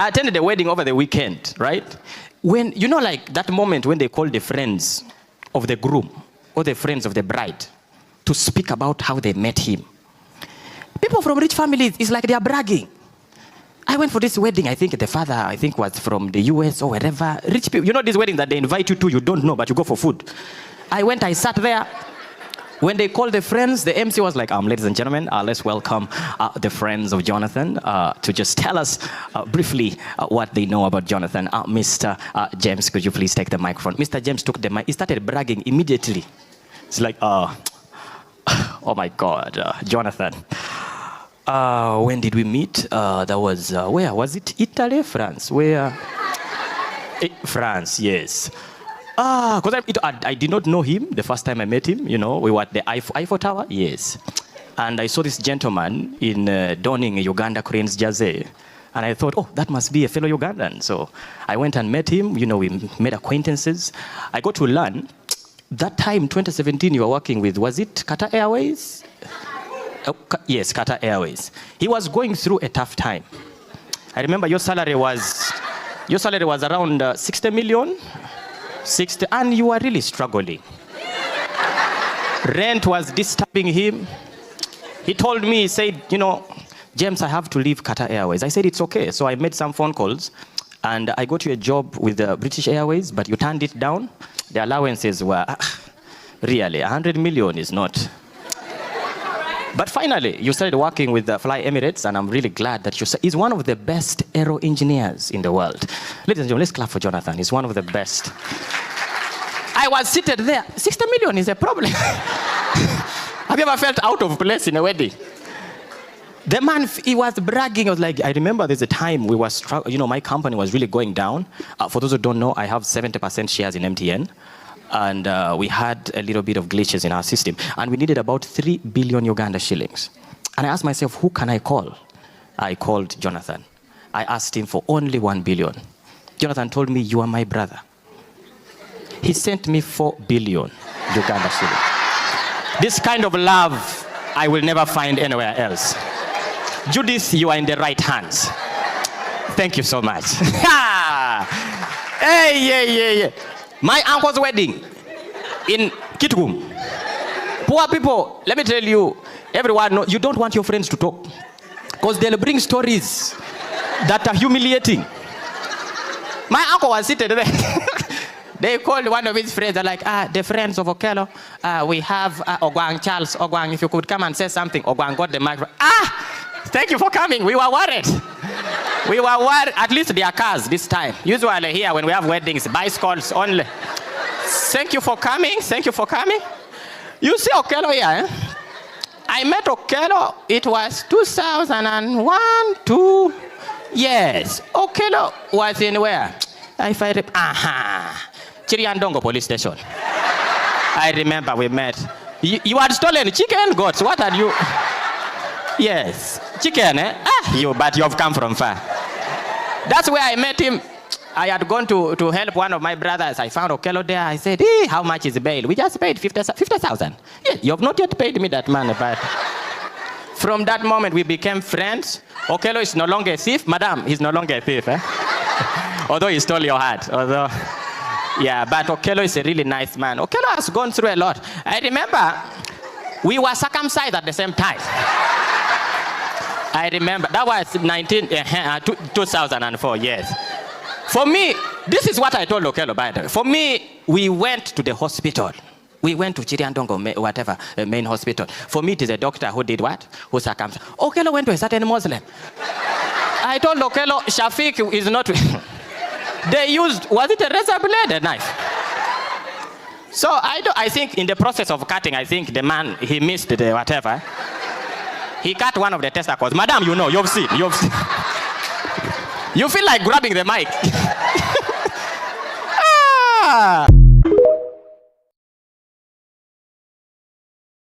I attended a wedding over the weekend, right? When, you know, like that moment when they call the friends of the groom or the friends of the bride to speak about how they met him. People from rich families, it's like they are bragging. I went for this wedding, I think the father, was from the US or wherever. Rich people, you know these weddings that they invite you to, you don't know, but you go for food. I went, I sat there. When they called the friends, the MC was like, ladies and gentlemen, let's welcome the friends of Jonathan to just tell us briefly what they know about Jonathan. Mr. James, could you please take the microphone? Mr. James took the mic. He started bragging immediately. It's like, oh my God, Jonathan. When did we meet? That was, where? Was it Italy? France? Where? France, yes. Because I did not know him the first time I met him. You know, we were at the Eiffel Tower. Yes. And I saw this gentleman in donning a Uganda Cranes jersey. And I thought, oh, that must be a fellow Ugandan. So I went and met him. You know, we made acquaintances. I got to learn. That time, 2017, you were working with, was it Qatar Airways? Yes, Qatar Airways. He was going through a tough time. I remember your salary was around 60 million. 60, and you were really struggling. Rent was disturbing him. He told me, he said, you know, James, I have to leave Qatar Airways. I said, it's okay. So I made some phone calls, and I got you a job with the British Airways, but you turned it down. The allowances were, really, 100 million is not. But finally, you started working with Fly Emirates, and I'm really glad that he's one of the best aero engineers in the world. Ladies and gentlemen, let's clap for Jonathan. He's one of the best. I was seated there. 60 million is a problem. Have you ever felt out of place in a wedding? The man, he was bragging. I was like, I remember there's a time we were struggling. You know, my company was really going down. For those who don't know, I have 70% shares in MTN. And we had a little bit of glitches in our system. And we needed about 3 billion Uganda shillings. And I asked myself, who can I call? I called Jonathan. I asked him for only 1 billion. Jonathan told me, you are my brother. He sent me 4 billion Uganda shillings. This kind of love, I will never find anywhere else. Judith, you are in the right hands. Thank you so much. Hey, yeah. My uncle's wedding in Kitgum. Poor people, let me tell you, everyone knows, you don't want your friends to talk. Because they'll bring stories that are humiliating. My uncle was sitting there. They called one of his friends, they're like, the friends of Okello, we have Ogwang Charles. Ogwang, if you could come and say something. Ogwang got the microphone. Thank you for coming. We were worried. We were worried, at least their cars this time. Usually here when we have weddings, bicycles only. Thank you for coming. Thank you for coming. You see Okello here, eh? I met Okello, it was 2001, 2. Yes, Okello was in where? Chiriandongo police station. I remember we met. You had stolen chicken, goats, what had you? Yes, chicken, eh? But you have come from far. That's where I met him. I had gone to help one of my brothers. I found Okello there. I said, hey, how much is the bail? We just paid 50,000. Yeah, you have not yet paid me that money, but from that moment we became friends. Okello is no longer a thief. Madam, he's no longer a thief, eh? Although he stole your heart. Yeah, but Okello is a really nice man. Okello has gone through a lot. I remember we were circumcised at the same time. I remember, that was 2004, yes. For me, this is what I told Okello, by the way. For me, we went to the hospital. We went to Chiriandongo, whatever, main hospital. For me, it is a doctor who did what? Who circumcised. Okello went to a certain Muslim. I told Okello, Shafiq is not... They used, was it a razor blade, a knife? So I think in the process of cutting, I think the man, he missed the whatever. He cut one of the testicles. Madam, you know, you've seen. You feel like grabbing the mic.